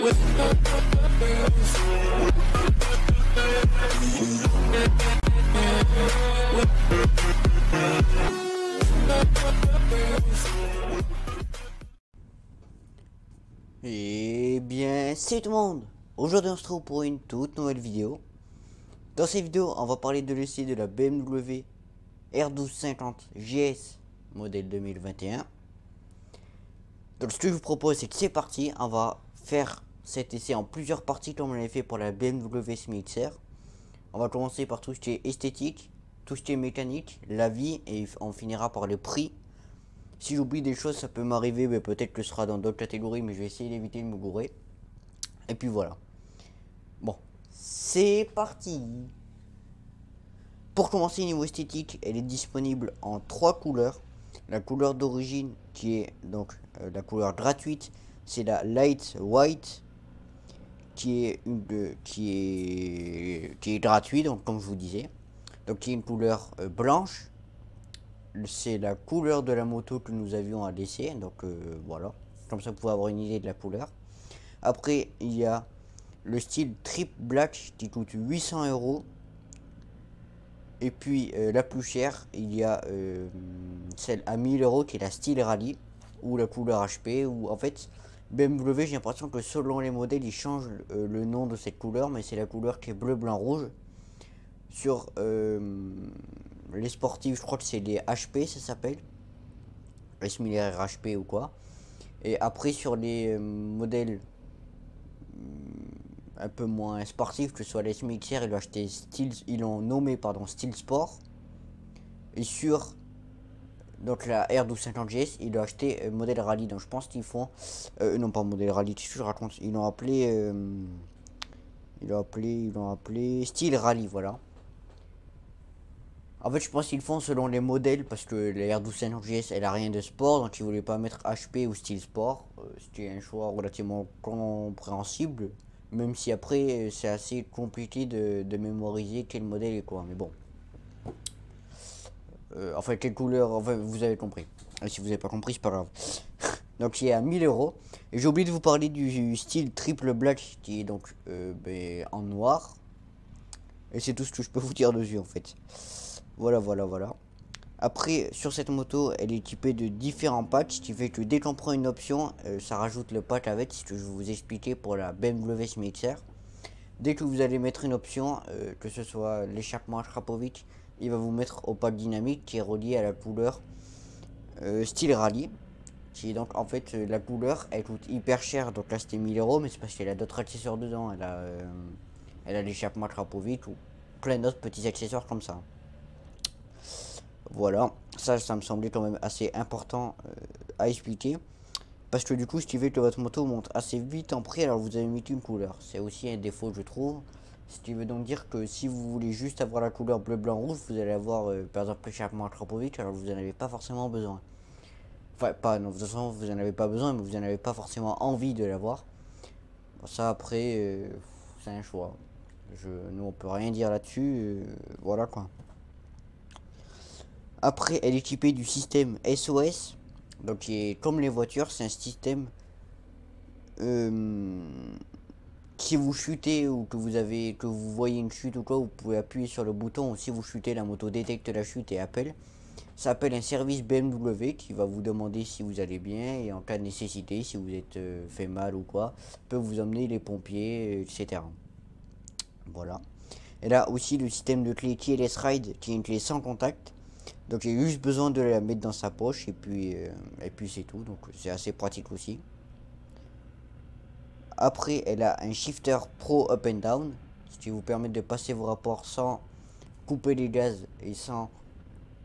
Eh bien, salut tout le monde! Aujourd'hui on se retrouve pour une toute nouvelle vidéo. Dans cette vidéo, on va parler de l'essai de la BMW R1250 GS modèle 2021. Donc ce que je vous propose, c'est que c'est parti, on va faire cet essai en plusieurs parties comme on l'avait fait pour la BMW SMXR. On va commencer par tout ce qui est esthétique, tout ce qui est mécanique, la vie, et on finira par le prix. Si j'oublie des choses, ça peut m'arriver, mais peut-être que ce sera dans d'autres catégories, mais je vais essayer d'éviter de me gourer. Et puis voilà. Bon, c'est parti. Pour commencer, niveau esthétique, elle est disponible en 3 couleurs. La couleur d'origine, qui est donc la couleur gratuite, c'est la Light White, qui est gratuite, donc comme je vous disais. Donc qui est une couleur blanche. C'est la couleur de la moto que nous avions à l'essai, donc voilà, comme ça vous pouvez avoir une idée de la couleur. Après il y a le style Trip Black qui coûte 800 €. Et puis la plus chère, il y a celle à 1000 € qui est la style Rally, ou la couleur HP, ou en fait BMW, j'ai l'impression que selon les modèles ils changent le nom de cette couleur, mais c'est la couleur qui est bleu, blanc, rouge. Sur les sportifs, je crois que c'est les HP, ça s'appelle similaire HP ou quoi. Et après sur les modèles un peu moins sportifs, que ce soit les SMXR, ils l'ont nommé Style Sport. Et sur donc la R1250 GS, ils l'ont acheté modèle rallye. Donc je pense qu'ils font non, pas modèle rallye, qu'est-ce que je raconte, ils l'ont appelé style rallye, voilà. En fait, je pense qu'ils font selon les modèles, parce que la R1250 GS elle a rien de sport, donc ils voulaient pas mettre HP ou style sport. C'était un choix relativement compréhensible, même si après c'est assez compliqué de mémoriser quel modèle est quoi. Mais bon, enfin quelle couleur, enfin vous avez compris. Et si vous n'avez pas compris, c'est pas grave. Donc il est à 1000 €. Et j'ai oublié de vous parler du style triple black qui est donc en noir. Et c'est tout ce que je peux vous dire dessus en fait. Voilà. Après, sur cette moto, elle est équipée de différents patchs, ce qui fait que dès qu'on prend une option, ça rajoute le patch avec, ce que je vais vous expliquer pour la BMW SMXR. Dès que vous allez mettre une option, que ce soit l'échappement Akrapovic, il va vous mettre au patch dynamique qui est relié à la couleur style rallye. Qui est donc en fait la couleur, elle coûte hyper cher, donc là c'était 1000 €, mais c'est parce qu'elle a d'autres accessoires dedans. Elle a l'échappement Akrapovic ou plein d'autres petits accessoires comme ça. Voilà, ça me semblait quand même assez important à expliquer. Parce que du coup, ce qui fait que votre moto monte assez vite en prix, alors vous avez mis qu'une couleur. C'est aussi un défaut, je trouve. Ce qui veut donc dire que si vous voulez juste avoir la couleur bleu, blanc, rouge, vous allez avoir par exemple l'échappement Akrapovic, alors vous n'en avez pas forcément besoin. Enfin, pas, non, de toute façon, vous n'en avez pas besoin, mais vous n'en avez pas forcément envie de l'avoir. Bon, ça, après, c'est un choix. Nous, on peut rien dire là-dessus. Voilà quoi. Après, elle est équipée du système SOS. Donc, qui est comme les voitures, c'est un système si vous chutez ou que vous voyez une chute ou quoi, vous pouvez appuyer sur le bouton. Ou si vous chutez, la moto détecte la chute et appelle. Ça appelle un service BMW qui va vous demander si vous allez bien, et en cas de nécessité, si vous êtes fait mal ou quoi, peut vous emmener les pompiers, etc. Voilà. Elle a aussi le système de clé Keyless Ride, qui est une clé sans contact. Donc j'ai juste besoin de la mettre dans sa poche et puis c'est tout. Donc c'est assez pratique aussi. Après, elle a un shifter pro up and down, ce qui vous permet de passer vos rapports sans couper les gaz et sans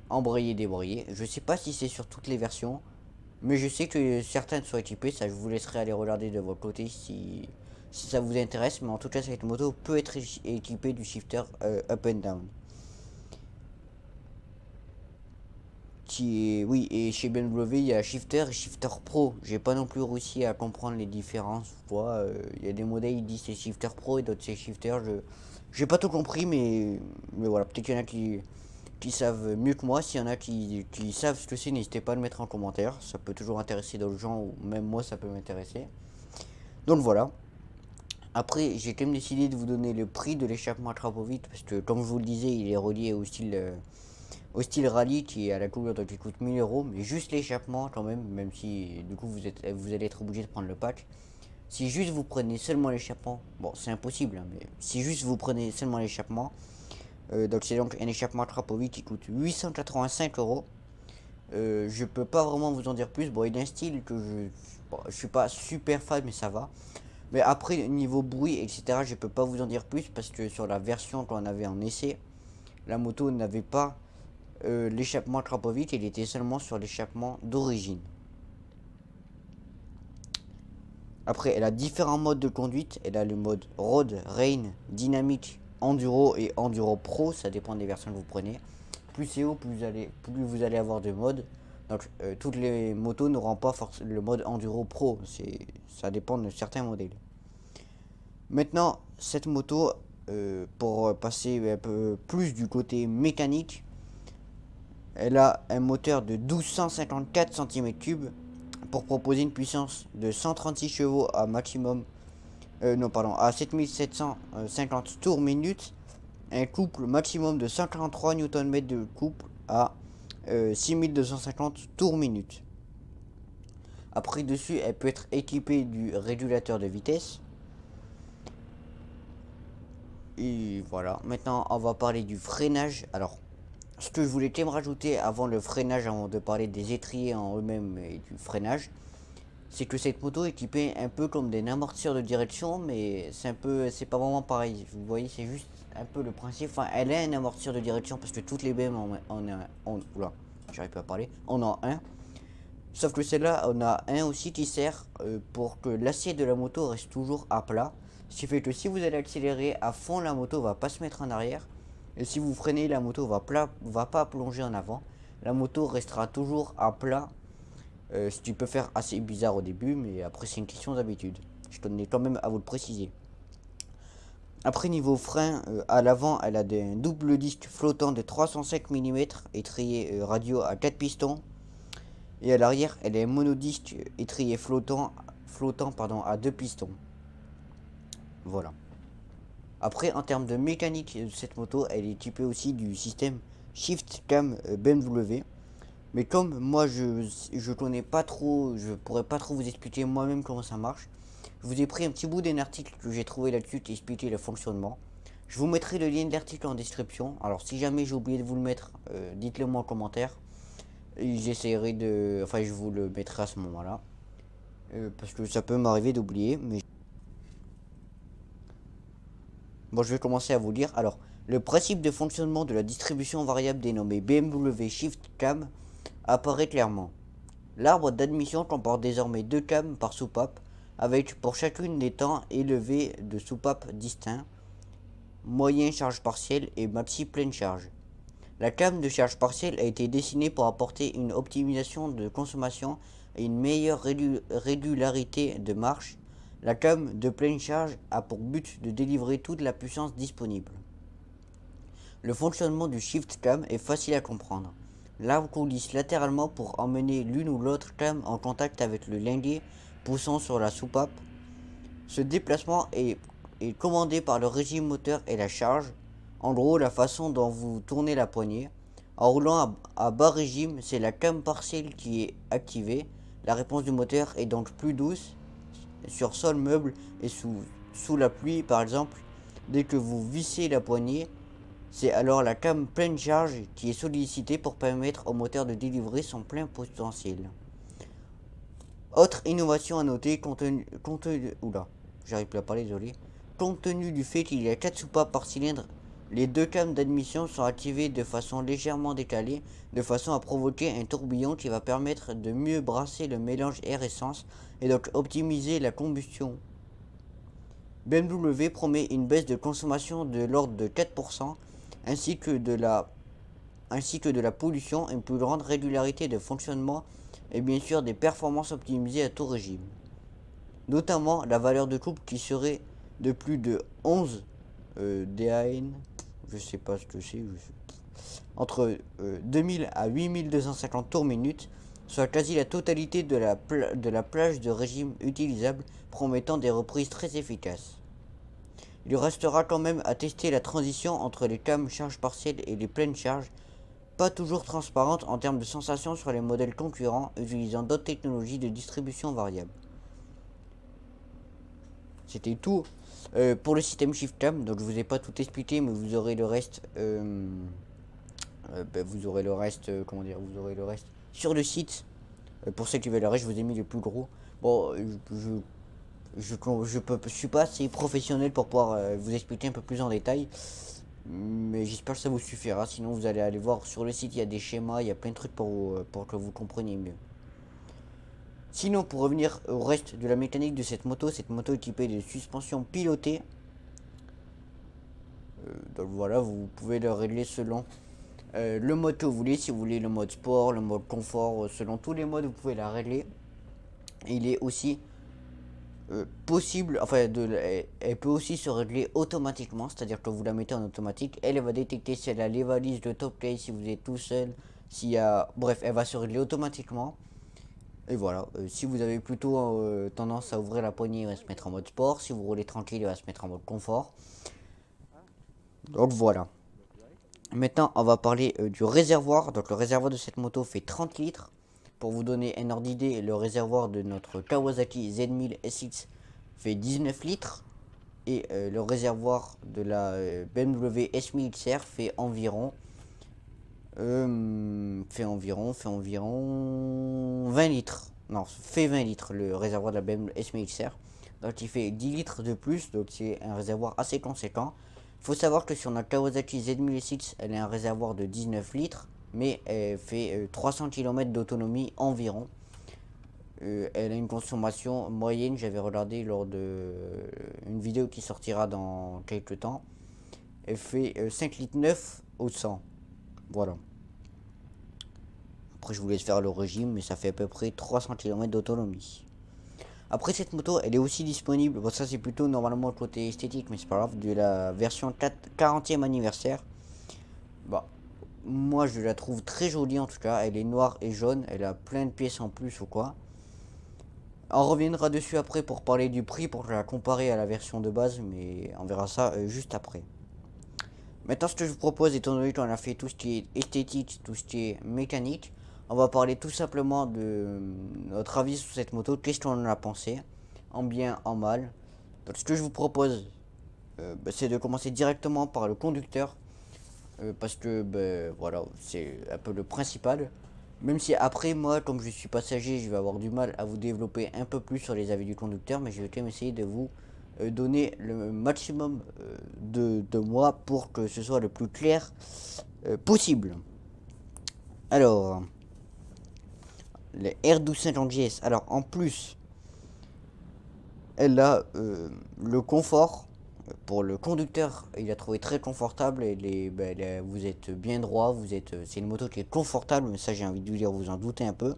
embrayer, débrayer. Je sais pas si c'est sur toutes les versions, mais je sais que certaines sont équipées. Ça, je vous laisserai aller regarder de votre côté si ça vous intéresse. Mais en tout cas, cette moto peut être équipée du shifter up and down. Oui, et chez BMW il y a shifter et shifter pro. J'ai pas non plus réussi à comprendre les différences. Il y a des modèles ils disent c'est shifter pro et d'autres c'est shifter. J'ai pas tout compris, mais voilà, peut-être qu'il y en a qui savent mieux que moi. S'il y en a qui savent ce que c'est, n'hésitez pas à le mettre en commentaire, ça peut toujours intéresser d'autres gens, ou même moi ça peut m'intéresser. Donc voilà. Après, j'ai quand même décidé de vous donner le prix de l'échappement Trapovite parce que, comme je vous le disais, il est relié au style rallye qui est à la couleur, donc il coûte 1000 euros, mais juste l'échappement quand même, même si du coup vous allez être obligé de prendre le pack. Si juste vous prenez seulement l'échappement, bon c'est impossible, hein, mais si juste vous prenez seulement l'échappement, donc c'est donc un échappement Trapovite qui coûte 885 euros. Je peux pas vraiment vous en dire plus. Bon, il y a un style que je suis pas super fan, mais ça va. Mais après, niveau bruit, etc., je peux pas vous en dire plus parce que sur la version qu'on avait en essai, la moto n'avait pas l'échappement Trapovite, il était seulement sur l'échappement d'origine. Après, elle a différents modes de conduite. Elle a le mode Road, Rain, Dynamique, Enduro et Enduro Pro. Ça dépend des versions que vous prenez. Plus c'est haut, plus vous allez avoir de modes. Donc, toutes les motos n'auront pas le mode Enduro Pro. Ça dépend de certains modèles. Maintenant, cette moto, pour passer un peu plus du côté mécanique, elle a un moteur de 1254 cm3 pour proposer une puissance de 136 chevaux à maximum, non pardon, à 7750 tours minute, un couple maximum de 143 Nm de couple à 6250 tours minute. Après dessus, elle peut être équipée du régulateur de vitesse. Et voilà, maintenant on va parler du freinage. Alors, ce que je voulais quand même rajouter avant le freinage, avant de parler des étriers en eux-mêmes et du freinage, c'est que cette moto est équipée un peu comme des amortisseurs de direction, mais c'est pas vraiment pareil. Vous voyez, c'est juste un peu le principe. Enfin, elle a un amortisseur de direction parce que toutes les BM oula, j'arrive pas à parler, on en a un. Sauf que celle-là, on a un aussi qui sert pour que l'acier de la moto reste toujours à plat. Ce qui fait que si vous allez accélérer à fond, la moto va pas se mettre en arrière. Et si vous freinez, la moto va pas plonger en avant. La moto restera toujours à plat. Ce qui peut faire assez bizarre au début, mais après c'est une question d'habitude. Je tenais quand même à vous le préciser. Après niveau frein, à l'avant elle a un double disque flottant de 305 mm étrier radio à 4 pistons. Et à l'arrière elle est un monodisque étrier flottant à 2 pistons. Voilà. Après en termes de mécanique de cette moto, elle est équipée aussi du système Shift Cam BMW. Mais comme moi je connais pas trop, je pourrais pas trop vous expliquer moi-même comment ça marche. Je vous ai pris un petit bout d'un article que j'ai trouvé là-dessus qui expliquait le fonctionnement. Je vous mettrai le lien de l'article en description. Alors si jamais j'ai oublié de vous le mettre, dites-le moi en commentaire. J'essaierai de... Enfin je vous le mettrai à ce moment-là. Parce que ça peut m'arriver d'oublier. Mais... Bon, je vais commencer à vous lire. Alors, le principe de fonctionnement de la distribution variable dénommée BMW Shift Cam apparaît clairement. L'arbre d'admission comporte désormais 2 cams par soupape, avec pour chacune des temps élevés de soupape distincts, moyen charge partielle et maxi pleine charge. La cam de charge partielle a été dessinée pour apporter une optimisation de consommation et une meilleure régularité de marche. La cam de pleine charge a pour but de délivrer toute la puissance disponible. Le fonctionnement du shift cam est facile à comprendre. L'arbre coulisse latéralement pour emmener l'une ou l'autre cam en contact avec le linguet poussant sur la soupape. Ce déplacement est commandé par le régime moteur et la charge, en gros la façon dont vous tournez la poignée. En roulant à bas régime, c'est la cam partielle qui est activée. La réponse du moteur est donc plus douce sur sol meuble et sous la pluie par exemple. Dès que vous vissez la poignée, c'est alors la cam pleine charge qui est sollicitée pour permettre au moteur de délivrer son plein potentiel. Autre innovation à noter, compte tenu du fait qu'il y a 4 soupapes par cylindre, les 2 cams d'admission sont activés de façon légèrement décalée, de façon à provoquer un tourbillon qui va permettre de mieux brasser le mélange air-essence et donc optimiser la combustion. BMW promet une baisse de consommation de l'ordre de 4%, ainsi que de la pollution, une plus grande régularité de fonctionnement et bien sûr des performances optimisées à tout régime. Notamment la valeur de couple qui serait de plus de 11 DAN, je sais pas ce que c'est, entre 2000 à 8250 tours minute, soit quasi la totalité de la plage de régime utilisable, promettant des reprises très efficaces. Il restera quand même à tester la transition entre les cams charge partielle et les pleines charges, pas toujours transparente en termes de sensation sur les modèles concurrents utilisant d'autres technologies de distribution variable. C'était tout pour le système Shift Cam, donc je vous ai pas tout expliqué, mais vous aurez le reste. Vous aurez le reste, comment dire, vous aurez le reste sur le site. Pour ceux qui veulent le reste, je vous ai mis les plus gros. Bon, je suis pas assez professionnel pour pouvoir vous expliquer un peu plus en détail, mais j'espère que ça vous suffira. Sinon, vous allez aller voir sur le site, il y a des schémas, il y a plein de trucs pour que vous compreniez mieux. Sinon, pour revenir au reste de la mécanique de cette moto est équipée de suspension pilotée. Donc voilà, vous pouvez le régler selon le mode que vous voulez. Si vous voulez le mode sport, le mode confort, selon tous les modes, vous pouvez la régler. Et il est aussi possible, enfin, elle peut aussi se régler automatiquement, c'est-à-dire que vous la mettez en automatique. Elle va détecter si elle a les valises, le top case, si vous êtes tout seul, s'il y a. Bref, elle va se régler automatiquement. Et voilà, si vous avez plutôt tendance à ouvrir la poignée, il va se mettre en mode sport. Si vous roulez tranquille, il va se mettre en mode confort. Donc voilà. Maintenant, on va parler du réservoir. Donc le réservoir de cette moto fait 30 litres. Pour vous donner un ordre d'idée, le réservoir de notre Kawasaki Z1000 SX fait 19 litres. Et le réservoir de la BMW S1000 XR fait environ 20 litres. Non, fait 20 litres le réservoir de la BMW S1000 XR. Donc il fait 10 litres de plus, donc c'est un réservoir assez conséquent. Il faut savoir que sur notre Kawasaki Z1000 SX, elle a un réservoir de 19 litres, mais elle fait 300 km d'autonomie environ. Elle a une consommation moyenne, j'avais regardé lors de une vidéo qui sortira dans quelques temps. Elle fait 5 litres 9 au 100. Voilà. Après, je vous laisse faire le régime, mais ça fait à peu près 300 km d'autonomie. Après, cette moto, elle est aussi disponible. Bon, ça, c'est plutôt normalement le côté esthétique, mais c'est pas grave. De la version 40e anniversaire. Bah, moi, je la trouve très jolie en tout cas. Elle est noire et jaune. Elle a plein de pièces en plus ou quoi. On reviendra dessus après pour parler du prix, pour la comparer à la version de base, mais on verra ça juste après. Maintenant, ce que je vous propose, étant donné qu'on a fait tout ce qui est esthétique, tout ce qui est mécanique, on va parler tout simplement de notre avis sur cette moto, qu'est-ce qu'on en a pensé, en bien, en mal. Donc, ce que je vous propose, c'est de commencer directement par le conducteur, parce que, voilà, c'est un peu le principal. Même si après, moi, comme je suis passager, je vais avoir du mal à vous développer un peu plus sur les avis du conducteur, mais je vais quand même essayer de vous donner le maximum de moi pour que ce soit le plus clair possible. Alors, les R1250 GS. Alors, en plus, elle a le confort. Pour le conducteur, il a trouvé très confortable. Vous êtes bien droit. C'est une moto qui est confortable, mais ça, j'ai envie de vous dire, vous en doutez un peu.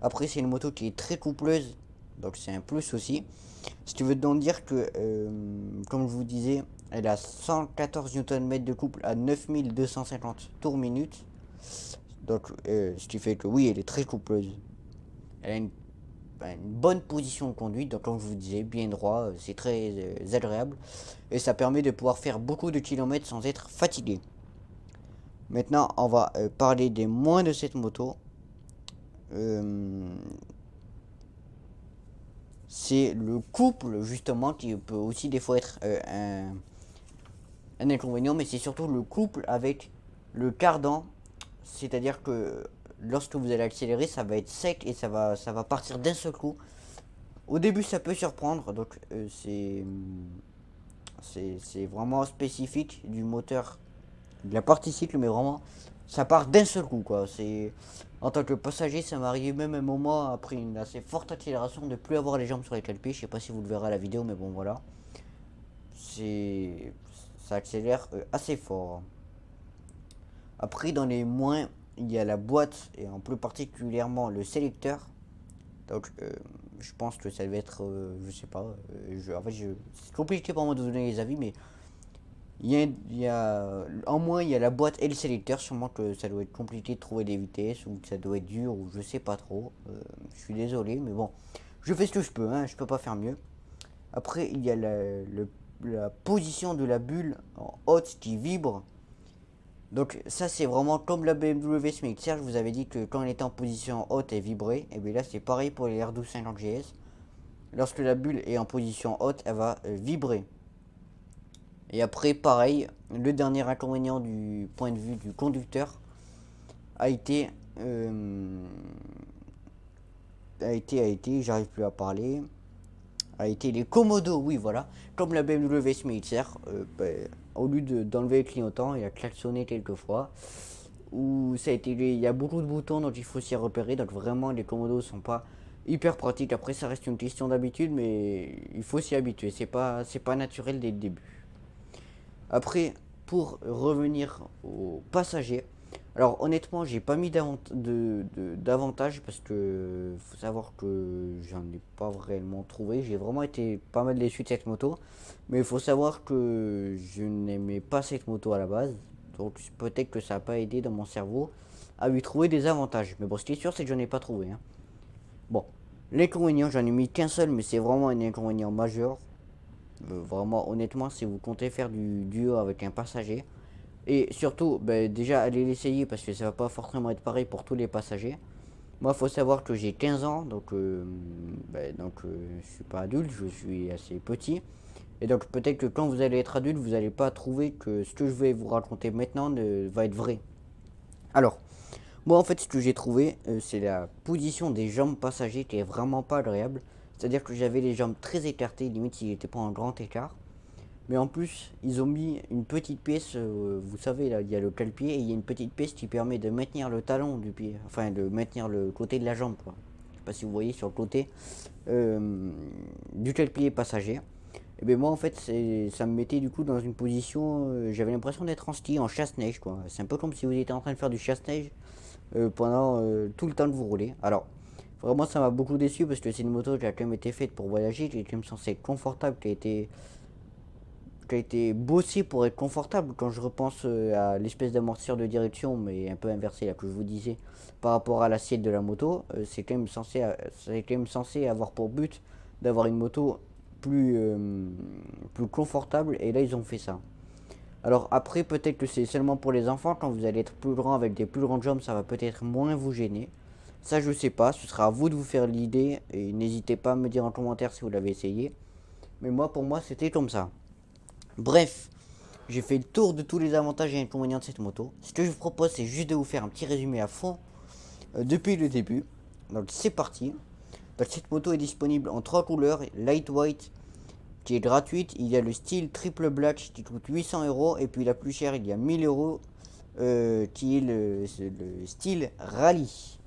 Après, c'est une moto qui est très coupleuse, donc c'est un plus aussi. Ce qui veut donc dire que, comme je vous disais, elle a 114 Nm de couple à 9250 tours minute. Donc, ce qui fait que oui, elle est très coupleuse. Elle a une bonne position de conduite, donc comme je vous disais, bien droit, c'est très agréable. Et ça permet de pouvoir faire beaucoup de kilomètres sans être fatigué. Maintenant, on va parler des moins de cette moto. C'est le couple justement qui peut aussi des fois être un inconvénient, mais c'est surtout le couple avec le cardan. C'est-à-dire que lorsque vous allez accélérer, ça va être sec et ça va partir d'un seul coup. Au début, ça peut surprendre, donc c'est vraiment spécifique du moteur de la partie cycle, mais vraiment ça part d'un seul coup quoi. C'est en tant que passager, ça m'est arrivé même un moment après une assez forte accélération de plus avoir les jambes sur les calpés. Je sais pas si vous le verrez à la vidéo, mais bon voilà, c'est ça accélère assez fort. Après, dans les moins, il y a la boîte et en plus particulièrement le sélecteur. Donc je pense que ça devait être je sais pas, en fait c'est compliqué pour moi de donner les avis, mais en moins il y a la boîte et le sélecteur. Sûrement que ça doit être compliqué de trouver des vitesses, ou que ça doit être dur, ou je sais pas trop. Je suis désolé, mais bon, je fais ce que je peux, hein, je peux pas faire mieux. Après, il y a la position de la bulle en haute qui vibre. Donc ça c'est vraiment comme la BMW SMXR, je vous avais dit que quand elle était en position haute elle vibrait, et bien là c'est pareil pour les R1250 GS. Lorsque la bulle est en position haute, elle va vibrer. Et après pareil, le dernier inconvénient du point de vue du conducteur a été, j'arrive plus à parler, a été les commodos, oui voilà, comme la BMW SMXR, au lieu d'enlever le clignotant, il a klaxonné quelques fois. Où ça a été, il y a beaucoup de boutons donc il faut s'y repérer, donc vraiment les commodos sont pas hyper pratiques. Après ça reste une question d'habitude, mais il faut s'y habituer, c'est pas naturel dès le début. Après, pour revenir aux passagers, alors honnêtement j'ai pas mis d'avantage parce que faut savoir que j'en ai pas réellement trouvé. J'ai vraiment été pas mal déçu de cette moto, mais il faut savoir que je n'aimais pas cette moto à la base, donc peut-être que ça n'a pas aidé dans mon cerveau à lui trouver des avantages. Mais bon, ce qui est sûr c'est que j'en ai pas trouvé, hein. Bon, l'inconvénient, j'en ai mis qu'un seul, mais c'est vraiment un inconvénient majeur. Vraiment honnêtement, si vous comptez faire du duo avec un passager, et surtout, déjà allez l'essayer parce que ça va pas forcément être pareil pour tous les passagers. Moi, faut savoir que j'ai 15 ans, donc, je suis pas adulte, je suis assez petit. Et donc peut-être que quand vous allez être adulte, vous n'allez pas trouver que ce que je vais vous raconter maintenant va être vrai. Alors, moi en fait ce que j'ai trouvé, c'est la position des jambes passagers qui est vraiment pas agréable. C'est-à-dire que j'avais les jambes très écartées, limite s'il n'était pas en grand écart. Mais en plus, ils ont mis une petite pièce, vous savez, là, il y a le cale-pied et il y a une petite pièce qui permet de maintenir le talon du pied, enfin de maintenir le côté de la jambe, quoi. Je sais pas si vous voyez sur le côté du cale-pied passager. Et bien moi en fait, ça me mettait du coup dans une position, j'avais l'impression d'être en ski, en chasse-neige, quoi. C'est un peu comme si vous étiez en train de faire du chasse-neige pendant tout le temps que vous roulez. Alors, vraiment ça m'a beaucoup déçu parce que c'est une moto qui a quand même été faite pour voyager, qui est quand même censée être confortable, qui a été bossé pour être confortable. Quand je repense à l'espèce d'amortisseur de direction, mais un peu inversé là que je vous disais, par rapport à l'assiette de la moto, c'est quand même censé avoir pour but d'avoir une moto plus confortable. Et là, ils ont fait ça. Alors après, peut-être que c'est seulement pour les enfants. Quand vous allez être plus grand avec des plus grandes jambes, ça va peut-être moins vous gêner. Ça, je sais pas. Ce sera à vous de vous faire l'idée. Et n'hésitez pas à me dire en commentaire si vous l'avez essayé. Mais moi, pour moi, c'était comme ça. Bref, j'ai fait le tour de tous les avantages et inconvénients de cette moto. Ce que je vous propose, c'est juste de vous faire un petit résumé à fond depuis le début. Donc c'est parti. Donc, cette moto est disponible en 3 couleurs. Lightweight qui est gratuite. Il y a le style triple black qui coûte 800 euros. Et puis la plus chère, il y a 1000 euros qui est le style rallye.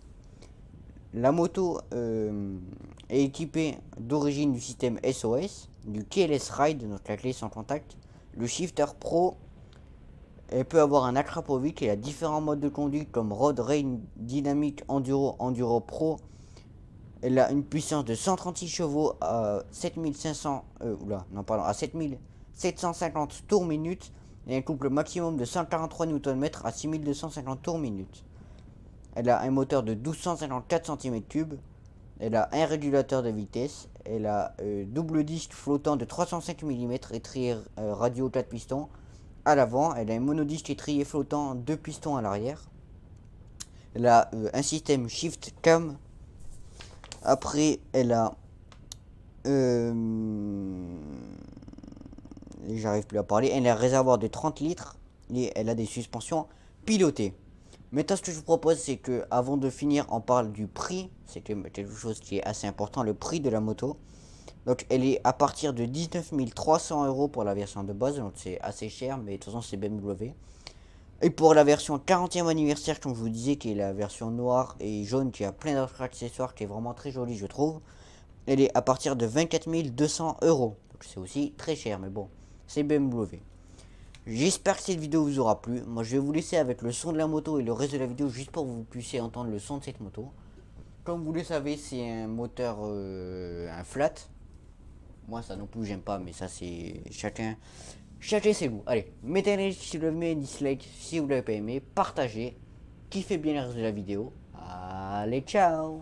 La moto est équipée d'origine du système SOS, du Keyless Ride, donc la clé sans contact, le Shifter Pro. Elle peut avoir un Akrapovic et a différents modes de conduite comme Road, Rain, Dynamic, Enduro, Enduro Pro. Elle a une puissance de 136 chevaux à 7750 tours minute et un couple maximum de 143 Nm à 6250 tours minute. Elle a un moteur de 1254 cm3. Elle a un régulateur de vitesse. Elle a double disque flottant de 305 mm étrier radio 4 pistons à l'avant. Elle a un monodisque étrier flottant 2 pistons à l'arrière. Elle a un système Shift Cam. Après, elle a j'arrive plus à parler. Elle a un réservoir de 30 litres et elle a des suspensions pilotées. Maintenant, ce que je vous propose, c'est que avant de finir, on parle du prix. C'est quelque chose qui est assez important, le prix de la moto. Donc, elle est à partir de 19 300 euros pour la version de base. Donc, c'est assez cher, mais de toute façon, c'est BMW. Et pour la version 40e anniversaire, comme je vous disais, qui est la version noire et jaune, qui a plein d'autres accessoires, qui est vraiment très jolie, je trouve. Elle est à partir de 24 200 euros. Donc, c'est aussi très cher, mais bon, c'est BMW. J'espère que cette vidéo vous aura plu. Moi je vais vous laisser avec le son de la moto et le reste de la vidéo juste pour que vous puissiez entendre le son de cette moto. Comme vous le savez, c'est un moteur un flat. Moi ça non plus j'aime pas, mais ça c'est chacun ses goûts. Allez, mettez un like si vous l'avez aimé, dislike si vous l'avez pas aimé, partagez, kiffez bien le reste de la vidéo. Allez, ciao.